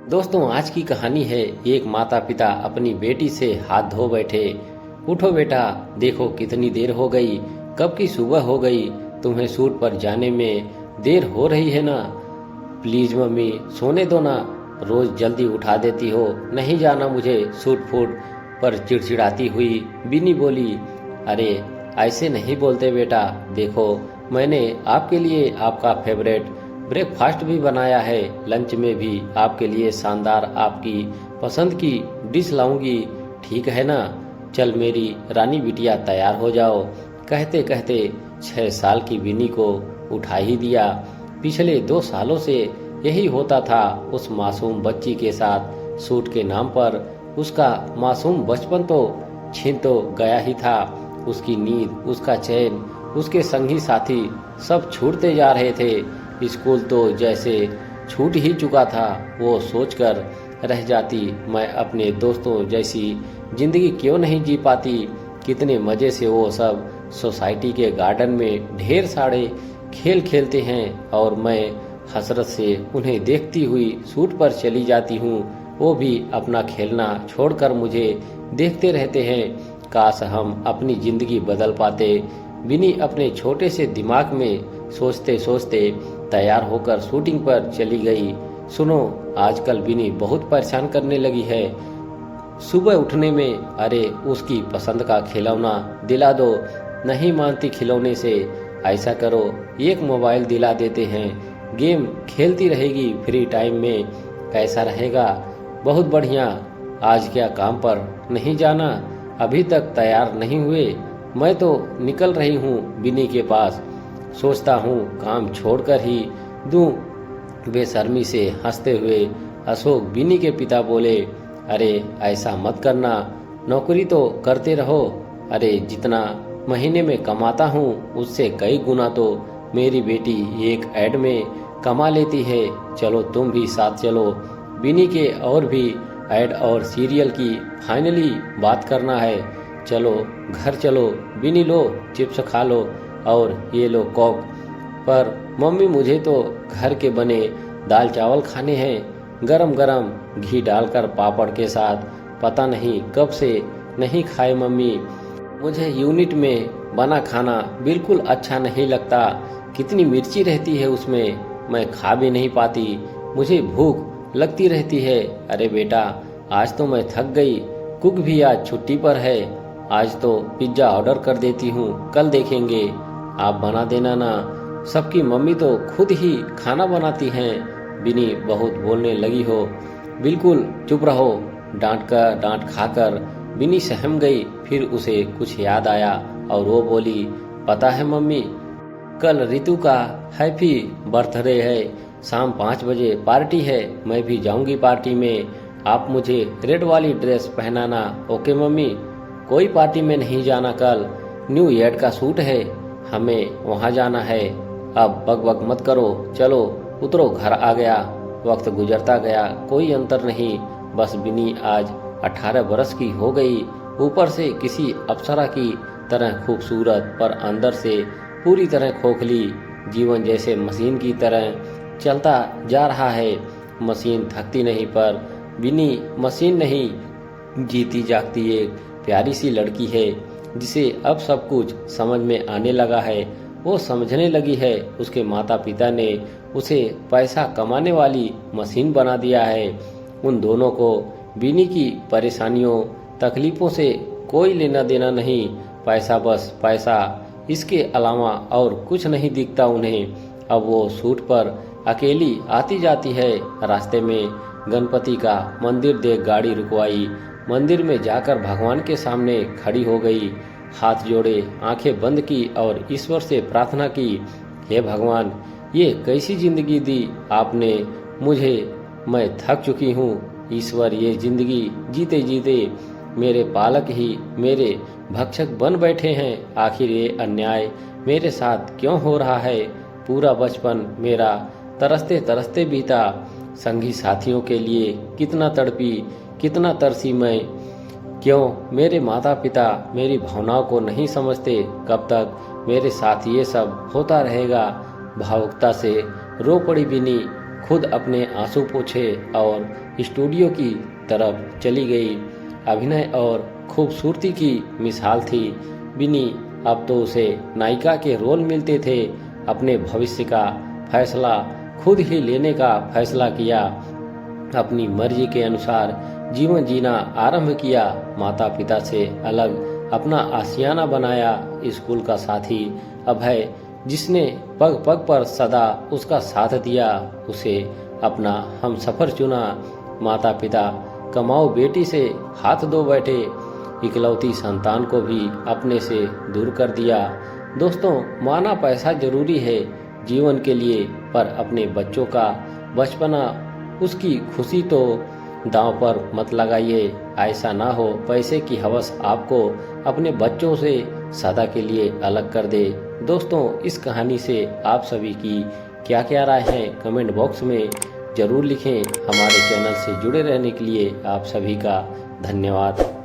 दोस्तों, आज की कहानी है एक माता पिता अपनी बेटी से हाथ धो बैठे। उठो बेटा, देखो कितनी देर हो गई, कब की सुबह हो गई, तुम्हें सूट पर जाने में देर हो रही है ना। प्लीज मम्मी सोने दो ना, रोज जल्दी उठा देती हो, नहीं जाना मुझे सूट फूट पर। चिड़चिड़ाती हुई बिनी बोली, अरे ऐसे नहीं बोलते बेटा, देखो मैंने आपके लिए आपका फेवरेट ब्रेकफास्ट भी बनाया है, लंच में भी आपके लिए शानदार आपकी पसंद की डिश लाऊंगी, ठीक है ना। चल मेरी रानी बिटिया तैयार हो जाओ। कहते कहते 6 साल की विनी को उठा ही दिया। पिछले 2 सालों से यही होता था उस मासूम बच्ची के साथ। सूट के नाम पर उसका मासूम बचपन तो छीन तो गया ही था। उसकी नींद, उसका चैन, उसके संगी साथी सब छूटते जा रहे थे। स्कूल तो जैसे छूट ही चुका था। वो सोचकर रह जाती, मैं अपने दोस्तों जैसी जिंदगी क्यों नहीं जी पाती। कितने मजे से वो सब सोसाइटी के गार्डन में ढेर सारे खेल खेलते हैं और मैं हसरत से उन्हें देखती हुई सूट पर चली जाती हूँ। वो भी अपना खेलना छोड़कर मुझे देखते रहते हैं। काश हम अपनी जिंदगी बदल पाते। विनी अपने छोटे से दिमाग में सोचते सोचते तैयार होकर शूटिंग पर चली गई। सुनो, आजकल विनी बहुत परेशान करने लगी है सुबह उठने में। अरे उसकी पसंद का खिलौना दिला दो, नहीं मानती खिलौने से। ऐसा करो, एक मोबाइल दिला देते हैं, गेम खेलती रहेगी फ्री टाइम में, कैसा रहेगा। बहुत बढ़िया। आज क्या काम पर नहीं जाना? अभी तक तैयार नहीं हुए? मैं तो निकल रही हूँ विनी के पास। सोचता हूँ काम छोड़कर ही दूं। बेशर्मी से हंसते हुए अशोक विनी के पिता बोले, अरे ऐसा मत करना, नौकरी तो करते रहो। अरे जितना महीने में कमाता हूँ उससे कई गुना तो मेरी बेटी एक ऐड में कमा लेती है। चलो तुम भी साथ चलो। विनी के और भी ऐड और सीरियल की फाइनली बात करना है। चलो घर चलो। विनी लो चिप्स खा लो और ये लो कोक। पर मम्मी मुझे तो घर के बने दाल चावल खाने हैं, गरम गरम घी डालकर पापड़ के साथ। पता नहीं कब से नहीं खाए मम्मी। मुझे यूनिट में बना खाना बिल्कुल अच्छा नहीं लगता। कितनी मिर्ची रहती है उसमें, मैं खा भी नहीं पाती। मुझे भूख लगती रहती है। अरे बेटा, आज तो मैं थक गई। कुक भी आज छुट्टी पर है। आज तो पिज्जा ऑर्डर कर देती हूँ, कल देखेंगे। आप बना देना ना, सबकी मम्मी तो खुद ही खाना बनाती हैं। विनी बहुत बोलने लगी हो। बिल्कुल चुप रहो। डांट खाकर विनी सहम गई। फिर उसे कुछ याद आया और वो बोली, पता है मम्मी, कल रितु का हैप्पी बर्थडे है, शाम 5 बजे पार्टी है। मैं भी जाऊंगी पार्टी में। आप मुझे रेड वाली ड्रेस पहनाना। Okay mummy. कोई पार्टी में नहीं जाना, कल न्यू ईयर का शूट है, हमें वहां जाना है। अब बक बक मत करो, चलो उतरो। घर आ गया। वक्त गुजरता गया, कोई अंतर नहीं। बस विनी आज 18 बरस की हो गई। ऊपर से किसी अप्सरा की तरह खूबसूरत, पर अंदर से पूरी तरह खोखली। जीवन जैसे मशीन की तरह चलता जा रहा है। मशीन थकती नहीं, पर विनी मशीन नहीं, जीती जागती एक प्यारी सी लड़की है जिसे अब सब कुछ समझ में आने लगा है। वो समझने लगी है उसके माता पिता ने उसे पैसा कमाने वाली मशीन बना दिया है। उन दोनों को विनी की परेशानियों तकलीफों से कोई लेना देना नहीं। पैसा बस पैसा, इसके अलावा और कुछ नहीं दिखता उन्हें। अब वो सूट पर अकेली आती जाती है। रास्ते में गणपति का मंदिर देख गाड़ी रुकवाई। मंदिर में जाकर भगवान के सामने खड़ी हो गई, हाथ जोड़े, आंखें बंद की और ईश्वर से प्रार्थना की, हे भगवान, ये कैसी जिंदगी दी आपने मुझे, मैं थक चुकी हूँ। ईश्वर, ये जिंदगी जीते जीते मेरे पालक ही मेरे भक्षक बन बैठे हैं। आखिर ये अन्याय मेरे साथ क्यों हो रहा है? पूरा बचपन मेरा तरसते तरसते बीता। संगी साथियों के लिए कितना तड़पी, कितना तरसी मैं। क्यों मेरे माता पिता मेरी भावनाओं को नहीं समझते? कब तक मेरे साथ ये सब होता रहेगा? भावुकता से रो पड़ी विनी। खुद अपने आंसू पोंछे और स्टूडियो की तरफ चली गई। अभिनय और खूबसूरती की मिसाल थी बिनी। अब तो उसे नायिका के रोल मिलते थे। अपने भविष्य का फैसला खुद ही लेने का फैसला किया। अपनी मर्जी के अनुसार जीवन जीना आरंभ किया। माता पिता से अलग अपना आशियाना बनाया। स्कूल का साथी अभय, जिसने पग पग पर सदा उसका साथ दिया, उसे अपना हमसफर चुना। माता पिता कमाऊ बेटी से हाथ धो बैठे। इकलौती संतान को भी अपने से दूर कर दिया। दोस्तों, माना पैसा जरूरी है जीवन के लिए, पर अपने बच्चों का बचपना, उसकी खुशी तो दांव पर मत लगाइए। ऐसा ना हो पैसे की हवस आपको अपने बच्चों से सदा के लिए अलग कर दे। दोस्तों, इस कहानी से आप सभी की क्या क्या राय है कमेंट बॉक्स में जरूर लिखें। हमारे चैनल से जुड़े रहने के लिए आप सभी का धन्यवाद।